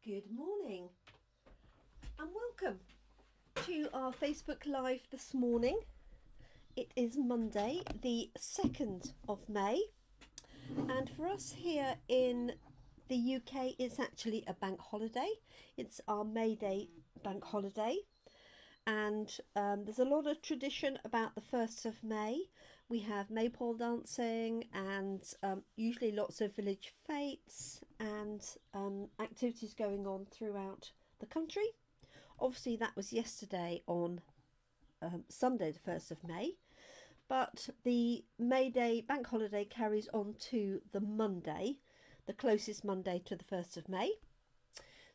Good morning and welcome to our Facebook Live this morning. It is Monday, the 2nd of May, and for us here in the UK it's actually a bank holiday. It's our May Day bank holiday, and there's a lot of tradition about the 1st of May. We have maypole dancing and usually lots of village fetes and activities going on throughout the country. Obviously that was yesterday on Sunday the 1st of May, but the May Day bank holiday carries on to the Monday, the closest Monday to the 1st of May.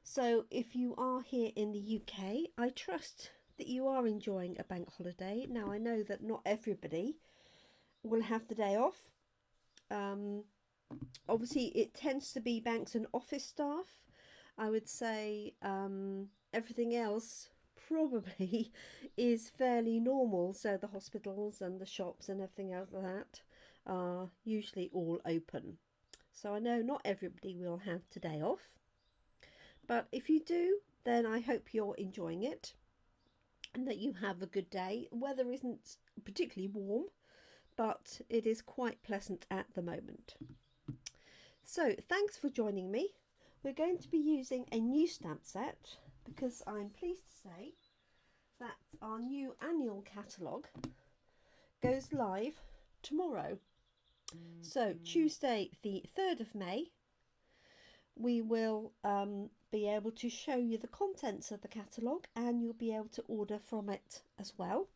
So if you are here in the UK, I trust that you are enjoying a bank holiday. Now I know that not everybody will have the day off. Obviously it tends to be banks and office staff. I would say everything else probably is fairly normal, so the hospitals and the shops and everything else like that are usually all open. So I know not everybody will have today off, but if you do, then I hope you're enjoying it and that you have a good day. Weather isn't particularly warm, but it is quite pleasant at the moment. So thanks for joining me. We're going to be using a new stamp set because I'm pleased to say that our new annual catalogue goes live tomorrow. So Tuesday the 3rd of May, we will be able to show you the contents of the catalogue, and you'll be able to order from it as well.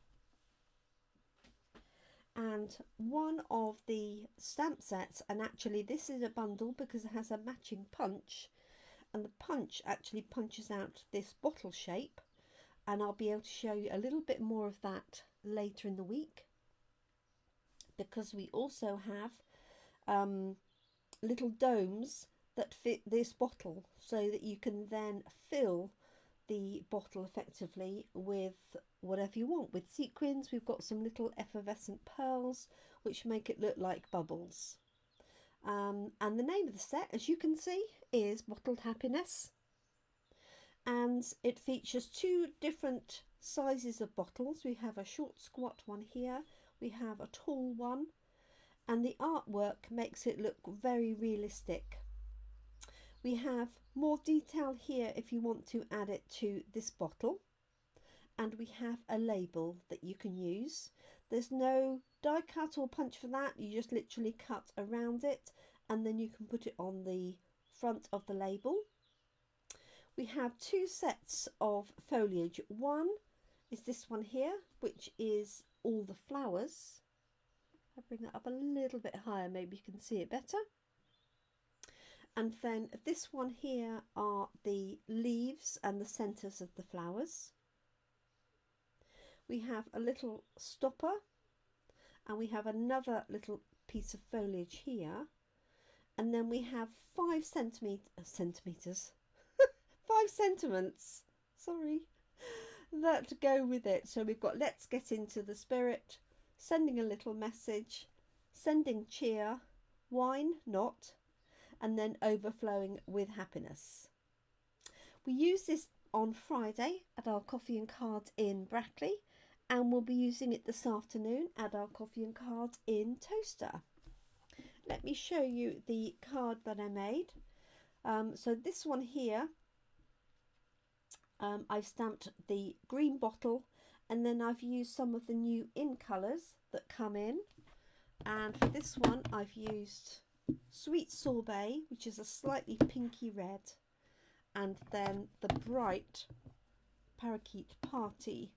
And one of the stamp sets, and actually this is a bundle because it has a matching punch, and the punch actually punches out this bottle shape, and I'll be able to show you a little bit more of that later in the week, because we also have little domes that fit this bottle, so that you can then fill the bottle effectively with whatever you want. With sequins, we've got some little effervescent pearls which make it look like bubbles. And the name of the set, as you can see, is Bottled Happiness, and it features two different sizes of bottles. We have a short squat one here, we have a tall one, and the artwork makes it look very realistic. We have more detail here if you want to add it to this bottle, and we have a label that you can use. There's no die cut or punch for that, you just literally cut around it and then you can put it on the front of the label. We have two sets of foliage. One is this one here, which is all the flowers. I'll bring that up a little bit higher, maybe you can see it better. And then this one here are the leaves and the centres of the flowers. We have a little stopper, and we have another little piece of foliage here, and then we have 5 centimetres 5 sentiments, sorry, that go with it. So we've got let's get into the spirit, sending a little message, sending cheer, wine not, and then overflowing with happiness. We use this on Friday at our coffee and cards in Brackley, and we'll be using it this afternoon at our coffee and cards in Toaster. Let me show you the card that I made. So this one here, I've stamped the green bottle, and then I've used some of the new in colours that come in, and for this one I've used Sweet Sorbet, which is a slightly pinky red, and then the bright Parakeet Party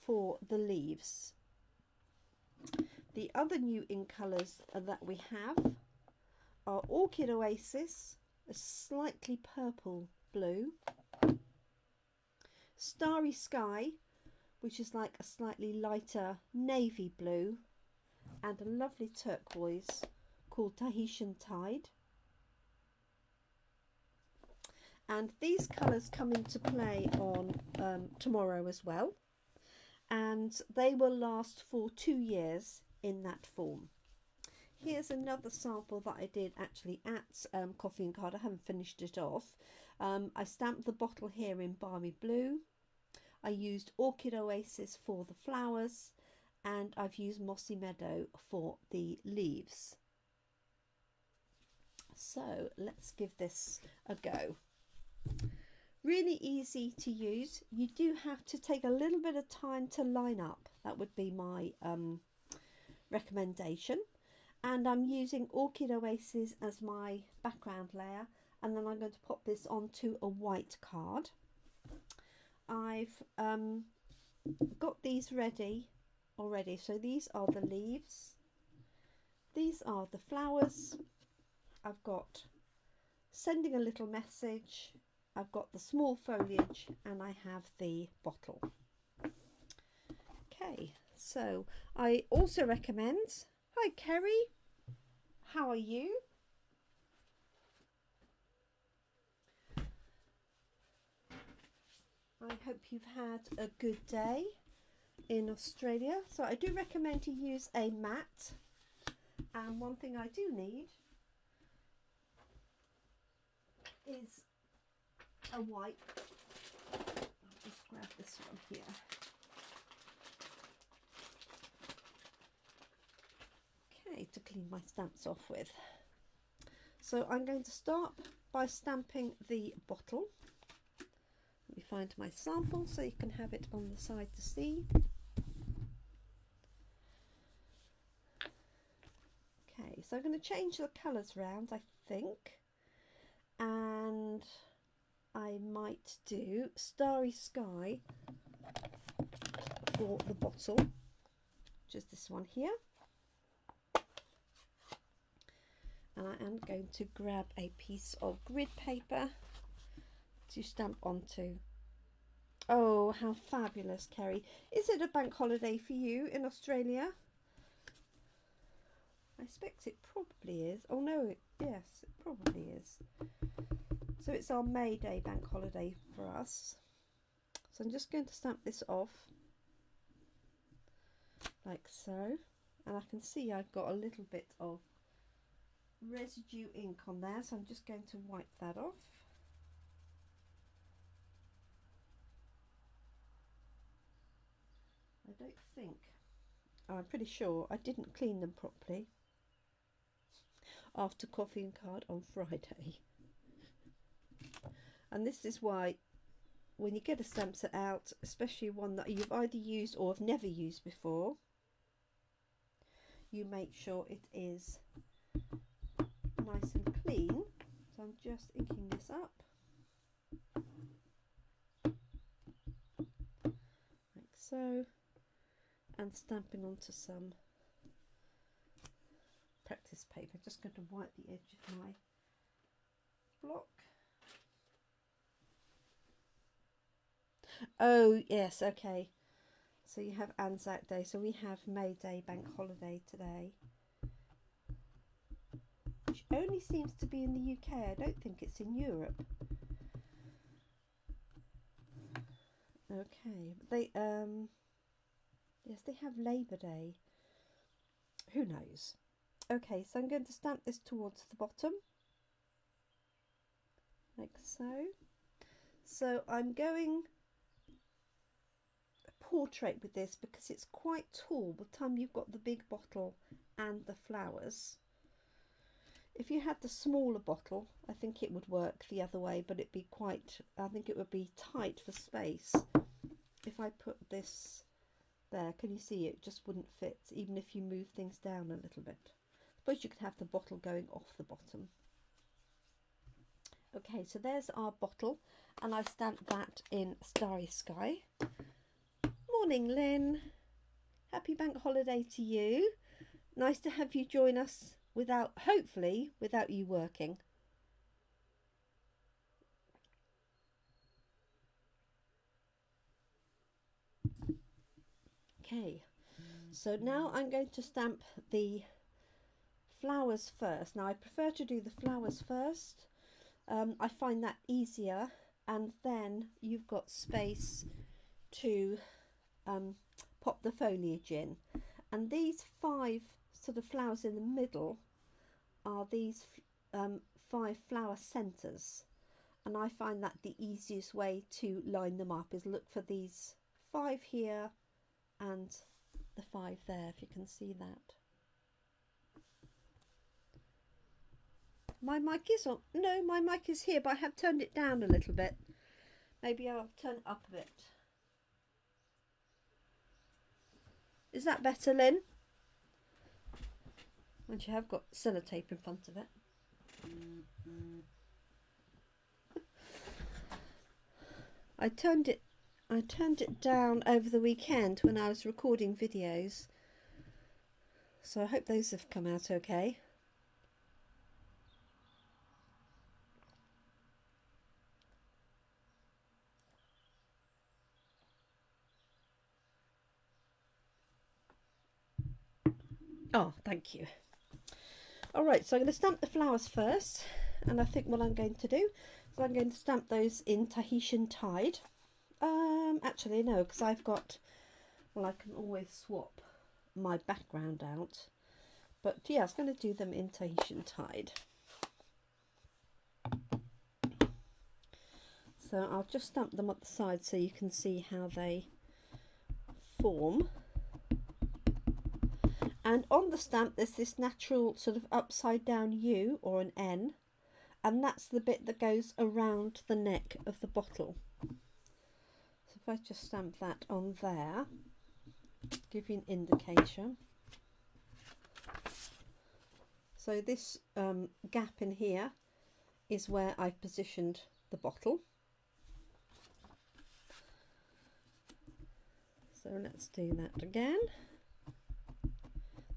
for the leaves. The other new in colours that we have are Orchid Oasis, a slightly purple blue, Starry Sky, which is like a slightly lighter navy blue, and a lovely turquoise called Tahitian Tide. And these colours come into play on tomorrow as well, and they will last for 2 years in that form. here's another sample that I did actually at Coffee and Card. I haven't finished it off. I stamped the bottle here in Balmy Blue. I used Orchid Oasis for the flowers, and I've used Mossy Meadow for the leaves. So let's give this a go. Really easy to use. You do have to take a little bit of time to line up. That would be my recommendation. And I'm using Orchid Oasis as my background layer, and then I'm going to pop this onto a white card. I've got these ready already. So these are the leaves, these are the flowers, I've got sending a little message, I've got the small foliage, and I have the bottle. Okay, so I also recommend, hi Kerry, how are you? I hope you've had a good day in Australia. So I do recommend to use a mat, and one thing I do need is a wipe. I'll just grab this one here. Okay, to clean my stamps off with. So I'm going to start by stamping the bottle. Let me find my sample so you can have it on the side to see. Okay, so I'm going to change the colours around, I think, and I might do Starry Sky for the bottle, which is this one here. And I am going to grab a piece of grid paper to stamp onto. Oh, how fabulous, Kerry. Is it a bank holiday for you in Australia? I expect it probably is. Oh no, yes, it probably is. So it's our May Day bank holiday for us. So I'm just going to stamp this off like so. And I can see I've got a little bit of residue ink on there, so I'm just going to wipe that off. I don't think, I'm pretty sure I didn't clean them properly after Coffee and Card on Friday. And this is why when you get a stamp set out, especially one that you've either used or have never used before, you make sure it is nice and clean. So I'm just inking this up like so, and stamping onto some practice paper. Just going to wipe the edge of my block. Oh yes, okay, so you have Anzac Day, so we have May Day bank holiday today, which only seems to be in the UK. I don't think it's in Europe. Okay, but they yes, they have Labour Day. Who knows? Okay, so I'm going to stamp this towards the bottom like so. So I'm going portrait with this because it's quite tall by the time you've got the big bottle and the flowers. If you had the smaller bottle, I think it would work the other way, but it'd be quite, I think it would be tight for space. If I put this there, can you see it just wouldn't fit, even if you move things down a little bit. Suppose you could have the bottle going off the bottom. Okay, so there's our bottle, and I've stamped that in Starry Sky. Morning, Lynn. Happy bank holiday to you. Nice to have you join us without, hopefully, without you working. Okay, so now I'm going to stamp the flowers first. Now I prefer to do the flowers first. I find that easier, and then you've got space to pop the foliage in. And these 5 sort of flowers in the middle are these 5 flower centres, and I find that the easiest way to line them up is look for these 5 here and the 5 there, if you can see that. My mic is on. No, my mic is here, but I have turned it down a little bit. Maybe I'll turn it up a bit. Is that better, Lynn? And you have got sellotape in front of it. I turned it down over the weekend when I was recording videos. So I hope those have come out okay. Oh, thank you. Alright, so I'm going to stamp the flowers first, and I think what I'm going to do is I'm going to stamp those in Tahitian Tide. Actually no, because I've got, well, I can always swap my background out, but yeah, I was going to do them in Tahitian Tide. So I'll just stamp them up the side so you can see how they form. And on the stamp there's this natural sort of upside down U or an N, and that's the bit that goes around the neck of the bottle. So if I just stamp that on there, give you an indication. So this gap in here is where I've positioned the bottle. So let's do that again.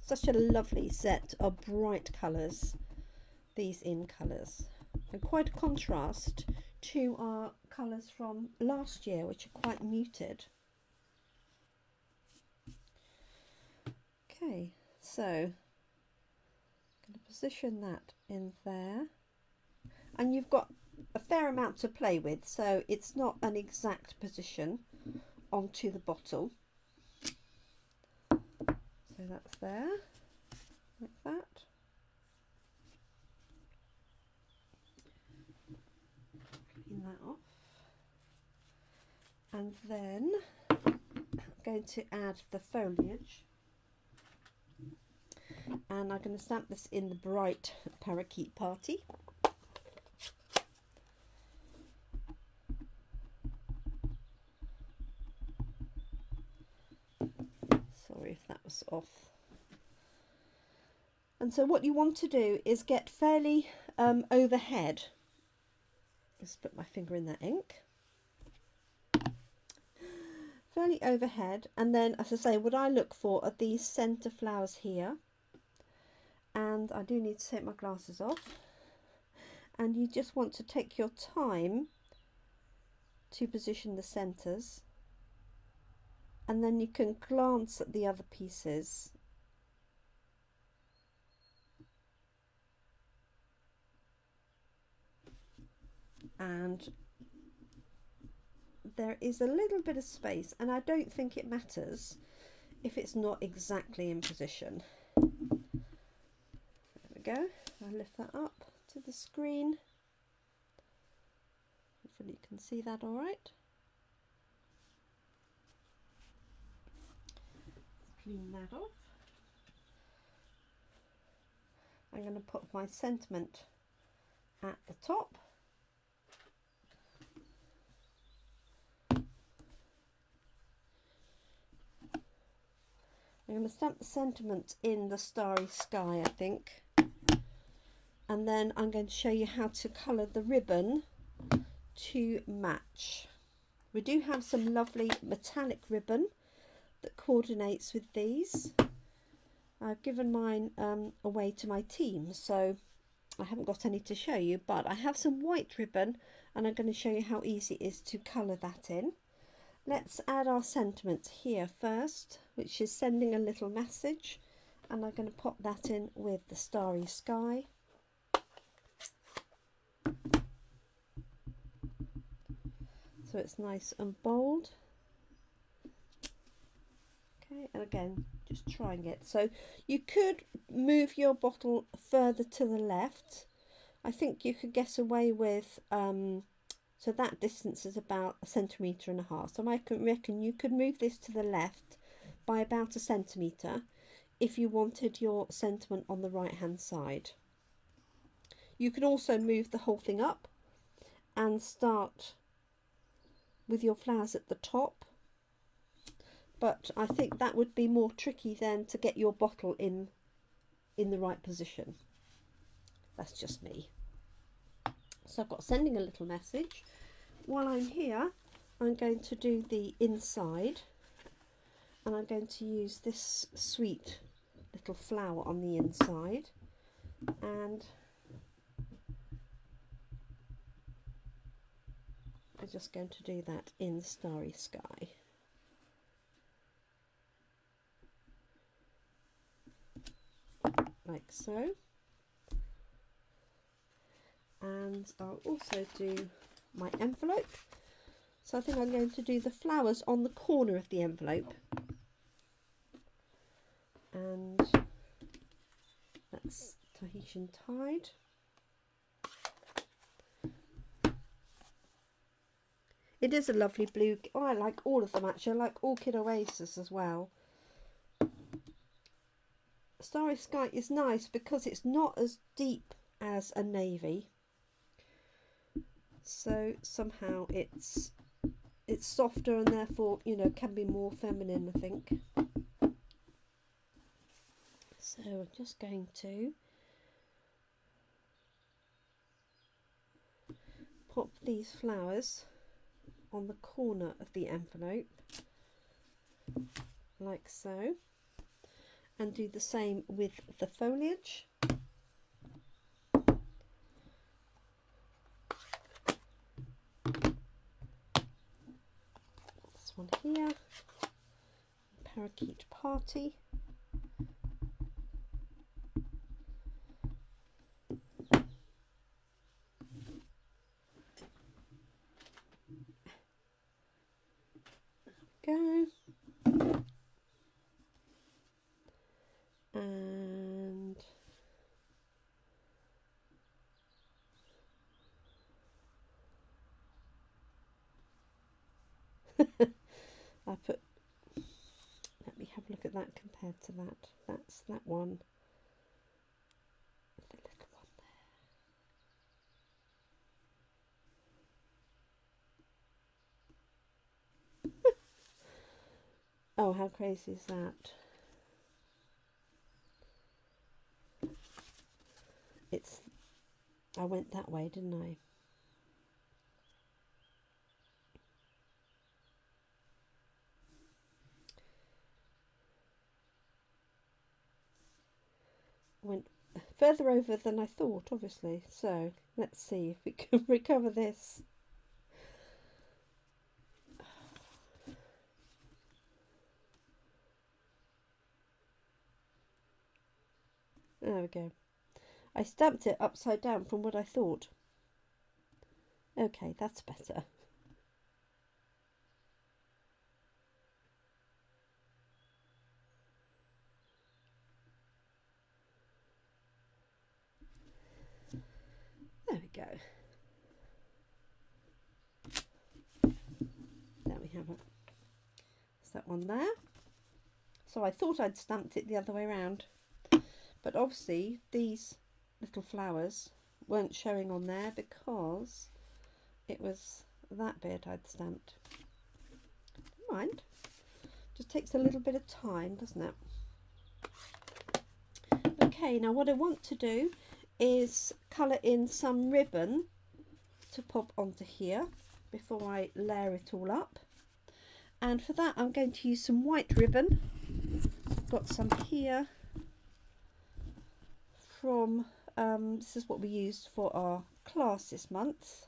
Such a lovely set of bright colours, these in colours, and quite a contrast to our colours from last year, which are quite muted. Okay, so I'm going to position that in there, and you've got a fair amount to play with, so it's not an exact position onto the bottle. So that's there, like that. Clean that off. And then I'm going to add the foliage. And I'm going to stamp this in the bright Parakeet Party. Sorry if that was off. And so what you want to do is get fairly overhead. Just put my finger in that ink. Fairly overhead, and then, as I say, what I look for are these centre flowers here. And I do need to take my glasses off. And you just want to take your time to position the centres. And then you can glance at the other pieces. And there is a little bit of space, and I don't think it matters if it's not exactly in position. There we go. I'll lift that up to the screen. Hopefully you can see that all right. Clean that off. I'm going to put my sentiment at the top. I'm going to stamp the sentiment in the Starry Sky, I think. And then I'm going to show you how to colour the ribbon to match. We do have some lovely metallic ribbon that coordinates with these. I've given mine away to my team, so I haven't got any to show you, but I have some white ribbon and I'm going to show you how easy it is to colour that in. Let's add our sentiment here first, which is sending a little message, and I'm going to pop that in with the Starry Sky. So it's nice and bold. Okay, and again, Just trying it. So you could move your bottle further to the left. I think you could get away with, so that distance is about 1.5 centimetres. So I reckon you could move this to the left by about 1 centimetre if you wanted your sentiment on the right hand side. You can also move the whole thing up and start with your flowers at the top, but I think that would be more tricky then to get your bottle in the right position. That's just me. So I've got sending a little message. While I'm here, I'm going to do the inside, and I'm going to use this sweet little flower on the inside, and I'm just going to do that in Starry Sky. Like so. And I'll also do my envelope. So I think I'm going to do the flowers on the corner of the envelope. And that's Tahitian Tide. It is a lovely blue. Oh, I like all of them actually. I like Orchid Oasis as well. Starry Sky is nice because it's not as deep as a navy. So somehow it's softer and therefore, you know, can be more feminine, I think. So I'm just going to pop these flowers on the corner of the envelope like so, and do the same with the foliage. This one here, Parakeet Party. Go. And I put, let me have a look at that compared to that. That's that one. The little one there. Oh, how crazy is that? I went that way, didn't I? Went further over than I thought, obviously. So let's see if we can recover this. There we go. I stamped it upside down from what I thought. Okay, that's better. There we go. There we have it. There's that one there. So I thought I'd stamped it the other way around, but obviously these little flowers weren't showing on there because it was that bit I'd stamped. Never mind. Just takes a little bit of time, doesn't it? Okay, now what I want to do is colour in some ribbon to pop onto here before I layer it all up. And for that I'm going to use some white ribbon. I've got some here from this is what we used for our class this month,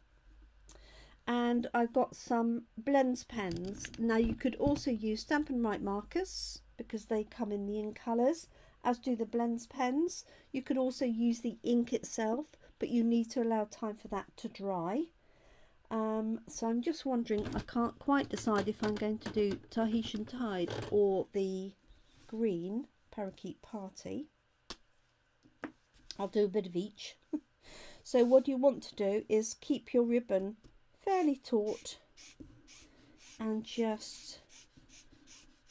and I've got some blends pens. Now you could also use Stampin Write markers because they come in the ink colours, as do the blends pens. You could also use the ink itself, but you need to allow time for that to dry. So I'm just wondering, I can't quite decide if I'm going to do Tahitian Tide or the green Parakeet Party. I'll do a bit of each. So what you want to do is keep your ribbon fairly taut and just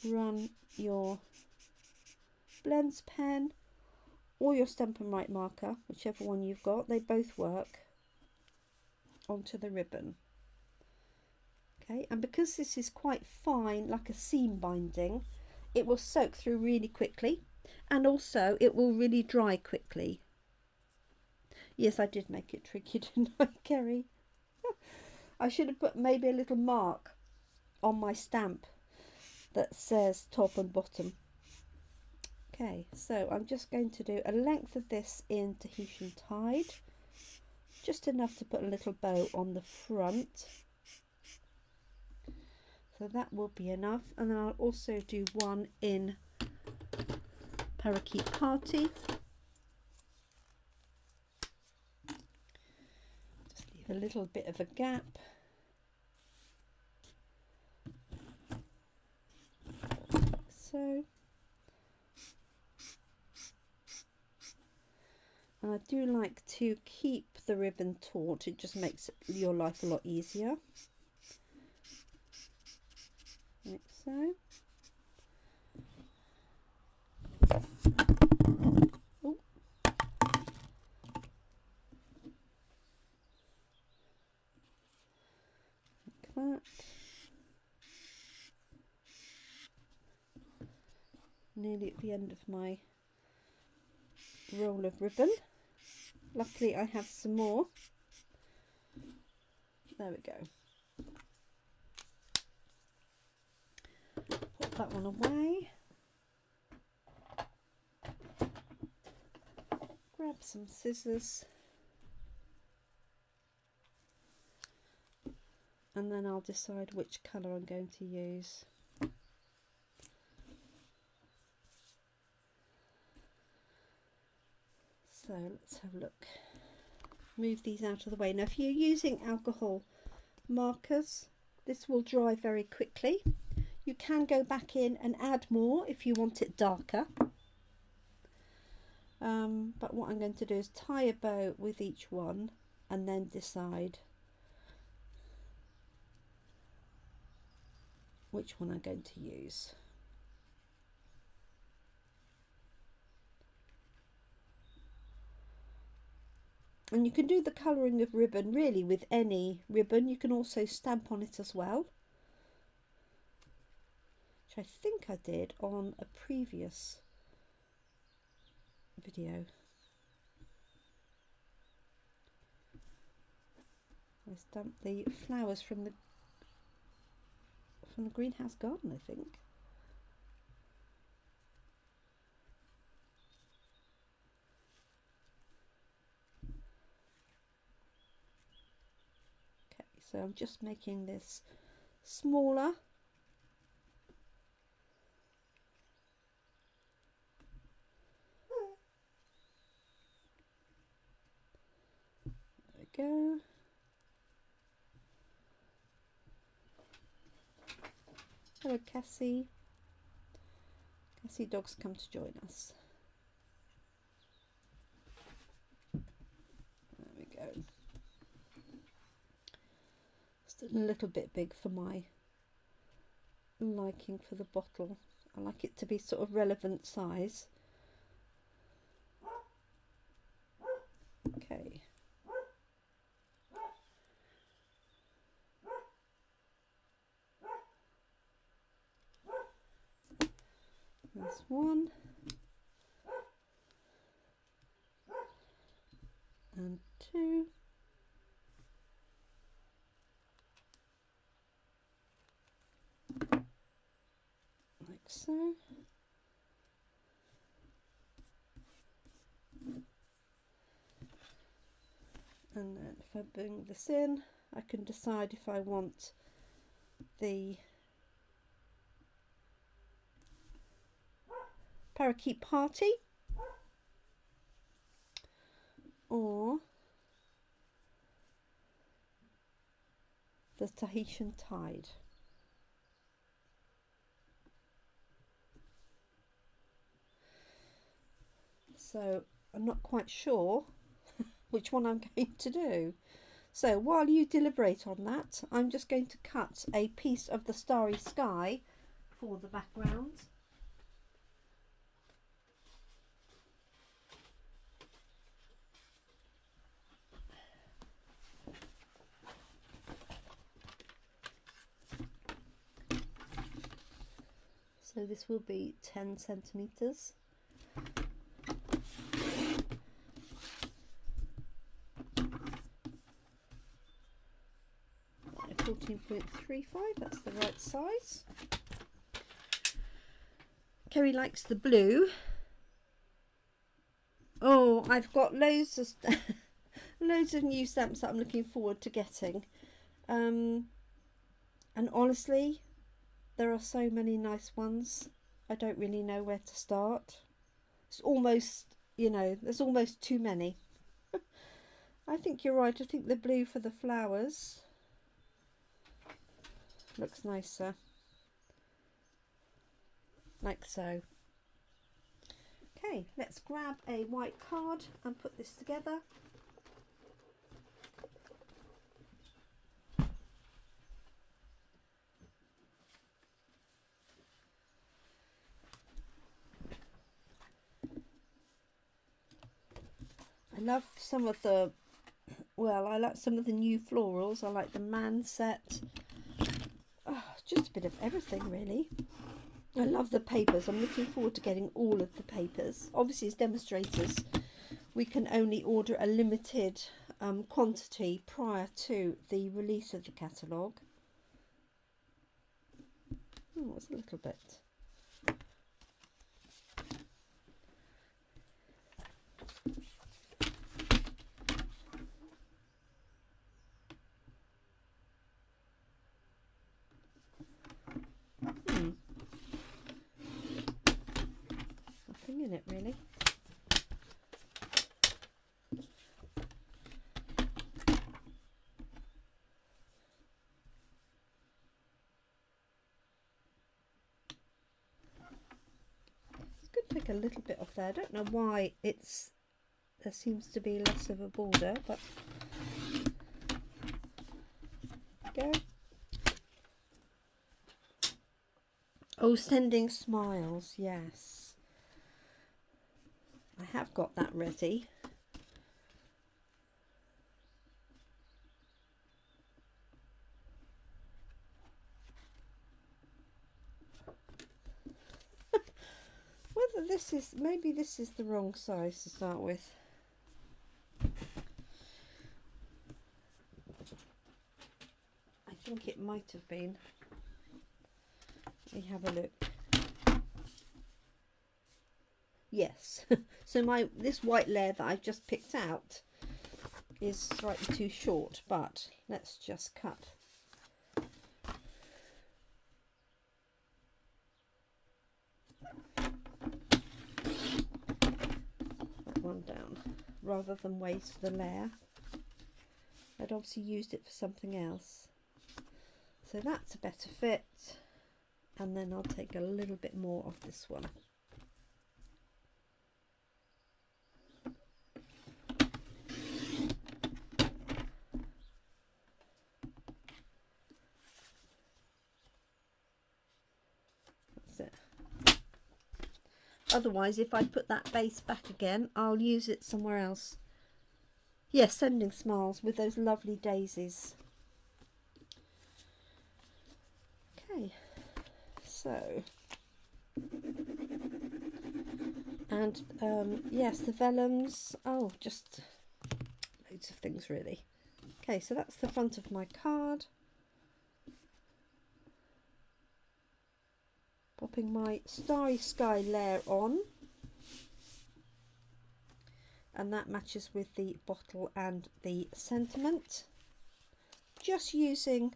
run your blends pen or your Stampin' Write marker, whichever one you've got, they both work, onto the ribbon. Okay, and because this is quite fine, like a seam binding, it will soak through really quickly, and also it will really dry quickly. Yes, I did make it tricky, didn't I, Kerry? I should have put maybe a little mark on my stamp that says top and bottom. Okay, so I'm just going to do a length of this in Tahitian Tide, just enough to put a little bow on the front. So that will be enough, and then I'll also do one in Parakeet Party. Just leave a little bit of a gap. So. And I do like to keep the ribbon taut, it just makes your life a lot easier. Like so. Oh. Like that. Nearly at the end of my roll of ribbon. Luckily I have some more. There we go. Put that one away. Grab some scissors. And then I'll decide which colour I'm going to use. So let's have a look. Move these out of the way. Now if you're using alcohol markers, this will dry very quickly. You can go back in and add more if you want it darker. But what I'm going to do is tie a bow with each one and then decide which one I'm going to use. And you can do the colouring of ribbon really with any ribbon. You can also stamp on it as well, which I think I did on a previous video. I stamped the flowers from the greenhouse garden, I think. So I'm just making this smaller. There we go. Hello Cassie. Cassie dog's come to join us. There we go. A little bit big for my liking for the bottle. I like it to be sort of relevant size. Okay. That's one. And two. Like so. And then if I bring this in, I can decide if I want the Parakeet Party or the Tahitian Tide. So I'm not quite sure which one I'm going to do. So while you deliberate on that, I'm just going to cut a piece of the starry sky for the background. So this will be 10 centimetres. 14.35, that's the right size. Kerry likes the blue. Oh, I've got loads of loads of new stamps that I'm looking forward to getting. And honestly, there are so many nice ones. I don't really know where to start. It's almost, you know, there's almost too many. I think you're right. I think the blue for the flowers looks nicer, like so. Okay, let's grab a white card and put this together. I love some of the, well, I like some of the new florals. I like the man set. Oh, just a bit of everything really. I love the papers. I'm looking forward to getting all of the papers. Obviously as demonstrators we can only order a limited quantity prior to the release of the catalogue. Oh, it's a little bit. Nothing in it really. Take a little bit off there. I don't know why there seems to be less of a border, but go. Oh, sending smiles, yes. I have got that ready. Whether this is, maybe this is the wrong size to start with. I think it might have been. Let me have a look. Yes. So this white layer that I've just picked out is slightly too short, but let's just cut. One down rather than waste the layer. I'd obviously used it for something else, so that's a better fit, and then I'll take a little bit more of this one. That's it. Otherwise, if I put that base back again, I'll use it somewhere else. Yes, sending smiles with those lovely daisies. Okay, so, and yes, the vellums. Oh, just loads of things really. Okay, so that's the front of my card. Popping my Starry Sky layer on, and that matches with the bottle and the sentiment. Just using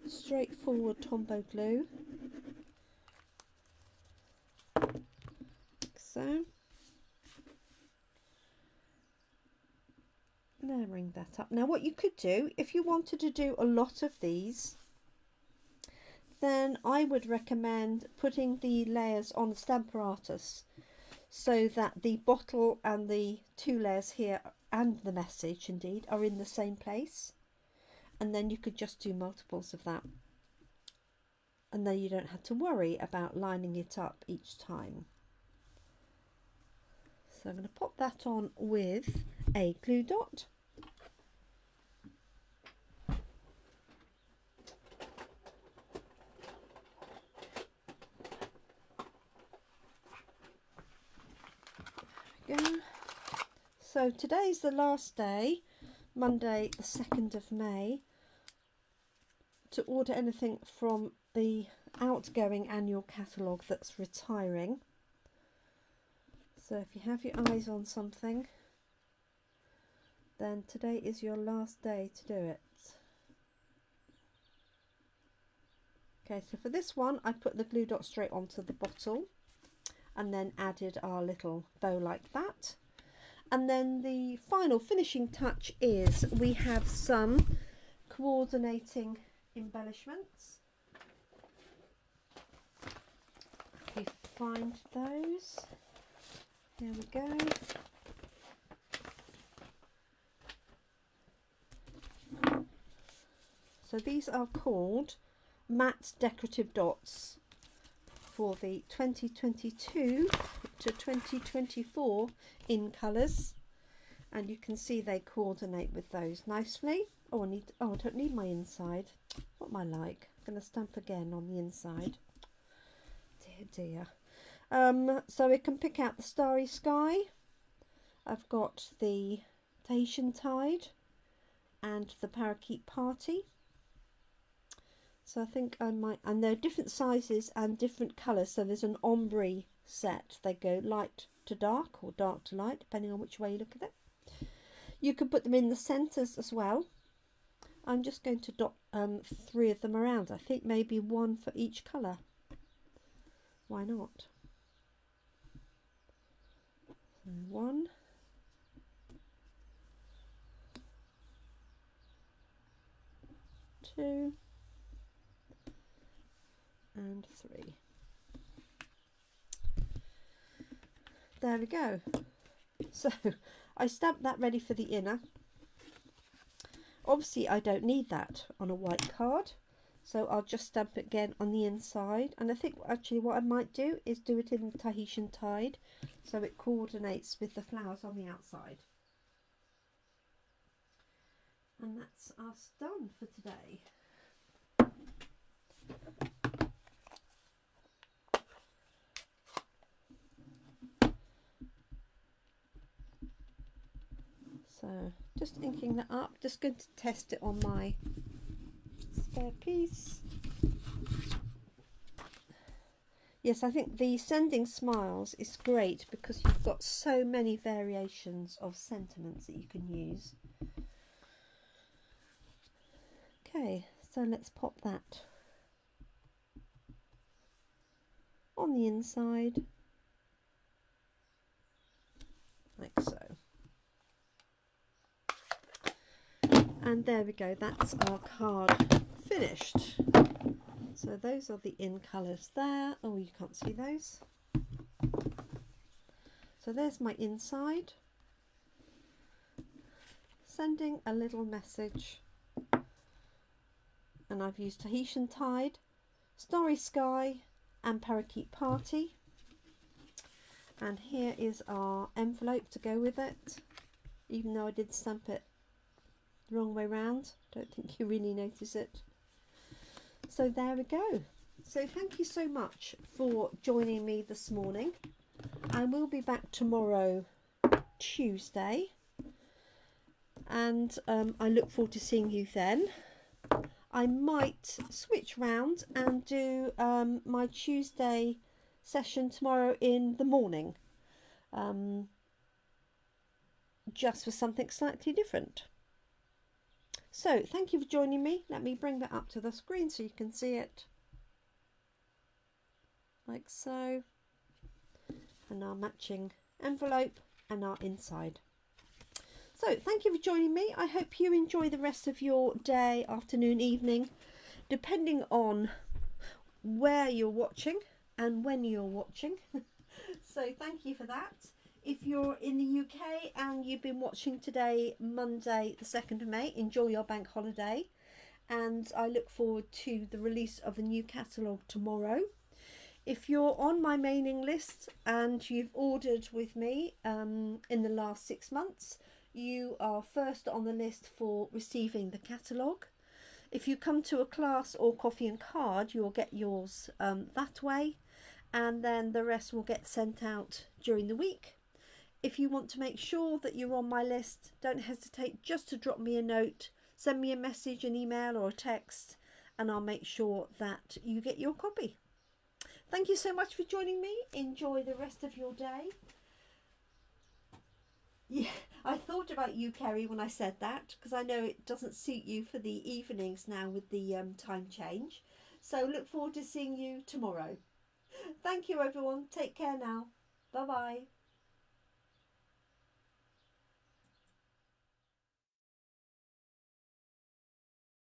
straightforward Tombow glue, like so. Layering that up. Now what you could do, if you wanted to do a lot of these, then I would recommend putting the layers on the Stamparatus. so that the bottle and the two layers here and the message indeed are in the same place, and then you could just do multiples of that, and then you don't have to worry about lining it up each time. So I'm going to pop that on with a glue dot. There we go. So today's the last day, Monday the 2nd of May, to order anything from the outgoing annual catalogue that's retiring. So if you have your eyes on something, then today is your last day to do it. Okay, so for this one I put the glue dot straight onto the bottle and then added our little bow like that. And then the final finishing touch is we have some coordinating embellishments. We find those. Here we go. So these are called matte decorative dots for the 2022 to 2024 in colours, and you can see they coordinate with those nicely. Oh, I don't need my inside. What am I like? I'm going to stamp again on the inside. Dear, dear. So we can pick out the Starry Sky. I've got the Tahitian Tide and the Parakeet Party. So I think I might, and they're different sizes and different colours. So there's an ombre set. They go light to dark or dark to light, depending on which way you look at it. You can put them in the centres as well. I'm just going to dot 3 of them around. I think maybe 1 for each colour. Why not? So 1, 2, and 3. There we go. So I stamped that ready for the inner. Obviously I don't need that on a white card, so I'll just stamp it again on the inside. And I think actually what I might do is do it in the Tahitian Tide, so it coordinates with the flowers on the outside. And that's us done for today. So just inking that up, just going to test it on my spare piece. Yes, I think the Sending Smiles is great because you've got so many variations of sentiments that you can use. Okay, so let's pop that on the inside, like so. And there we go, that's our card finished. So those are the in colours there. Oh, you can't see those. So there's my inside. Sending a little message. And I've used Tahitian Tide, Starry Sky and Parakeet Party. And here is our envelope to go with it. Even though I did stamp it the wrong way round, don't think you really notice it. So there we go. So thank you so much for joining me this morning. I will be back tomorrow, Tuesday, and I look forward to seeing you then. I might switch round and do my Tuesday session tomorrow in the morning, just for something slightly different. So thank you for joining me. Let me bring that up to the screen so you can see it, like so, and our matching envelope and our inside. So thank you for joining me. I hope you enjoy the rest of your day, afternoon, evening, depending on where you're watching and when you're watching. So thank you for that. If you're in the UK and you've been watching today, Monday the 2nd of May, enjoy your bank holiday. And I look forward to the release of a new catalogue tomorrow. If you're on my mailing list and you've ordered with me in the last 6 months, you are first on the list for receiving the catalogue. If you come to a class or coffee and card, you'll get yours that way, and then the rest will get sent out during the week. If you want to make sure that you're on my list, don't hesitate just to drop me a note, send me a message, an email or a text, and I'll make sure that you get your copy. Thank you so much for joining me. Enjoy the rest of your day. Yeah, I thought about you, Kerry, when I said that, because I know it doesn't suit you for the evenings now with the time change. So look forward to seeing you tomorrow. Thank you, everyone. Take care now. Bye-bye.